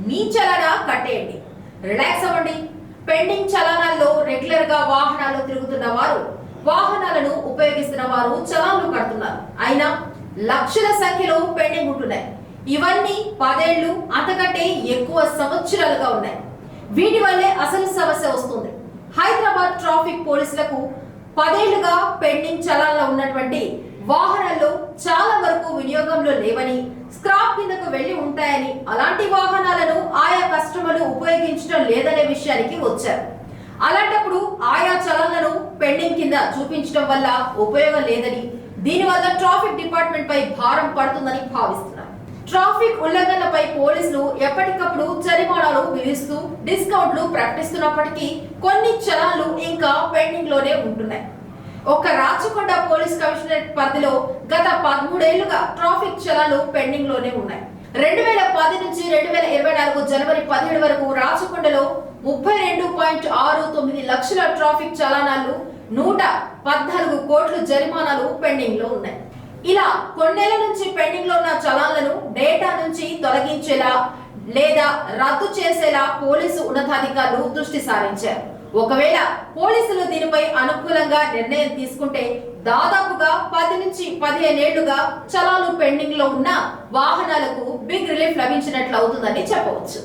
మీ చలానా కట్టేయండి, relax అవ్వండి. Pending చలానాల్లో regular గా వాహనాలు తిరుగుతున్న వారు, వాహనాలను ఉపయోగిస్తున్న వారు చలాన్లు కడుతున్నారు. అయినా లక్షల సంఖ్యలో పెండింగ్ ఉంటున్నాయి. ఇవన్నీ 10 ఏళ్లు అంతకంటే ఎక్కువ సంవత్సరాలుగా ఉన్నాయి. వీటి వల్లే అసలు సమస్య వస్తుంది. హైదరాబాద్ ట్రాఫిక్ పోలీసులకు 10 ఏళ్లుగా పెండింగ్ చలాన్లో ఉన్నటువంటి వాహనాల్లో చాలా వరకు వినియోగంలో లేవని, స్క్రాప్ కిందకు వెళ్లి ఉంటాయని, అలాంటి వాహనాలను ఆయా కస్టమర్లు ఉపయోగించడం లేదనే విషయానికి వచ్చారు. అలాంటప్పుడు ఆయా చలాన్లను పెండింగ్ కింద చూపించడం వల్ల ఉపయోగం లేదని, దీనివల్ల ట్రాఫిక్ డిపార్ట్మెంట్ పై భారం పడుతుందని భావిస్తున్నారు. ట్రాఫిక్ ఉల్లంఘనలపై పోలీసులు ఎప్పటికప్పుడు జరిమానాలు విధిస్తూ డిస్కౌంట్లు ప్రకటిస్తున్నప్పటికీ కొన్ని చలాన్లు ఇంకా పెండింగ్ లోనే ఉంటున్నాయి. ఒక్క రాచకొండ పోలీస్ కమిషనరేట్ పరిధిలో గత 13 ఏళ్లుగా ట్రాఫిక్ చలాన్లు పెండింగ్ లోనే ఉన్నాయి. 2010 నుంచి 2024 జనవరి 17 వరకు రాచకొండలో 32.69 లక్షల ట్రాఫిక్ చలానాలు, 114 కోట్ల జరిమానాలు పెండింగ్ లో ఉన్నాయి. ఇలా కొన్నేళ్ల నుంచి పెండింగ్ లో ఉన్న చలాన్లను డేటా నుంచి తొలగించేలా లేదా రద్దు చేసేలా పోలీసు ఉన్నతాధికారులు దృష్టి సారించారు. ఒకవేళ పోలీసులు దీనిపై అనుకూలంగా నిర్ణయం తీసుకుంటే దాదాపుగా 10 నుంచి 15 ఏళ్లుగా చలాన్లు పెండింగ్ లో ఉన్న వాహనాలకు బిగ్ రిలీఫ్ లభించినట్లు అవుతుందని చెప్పవచ్చు.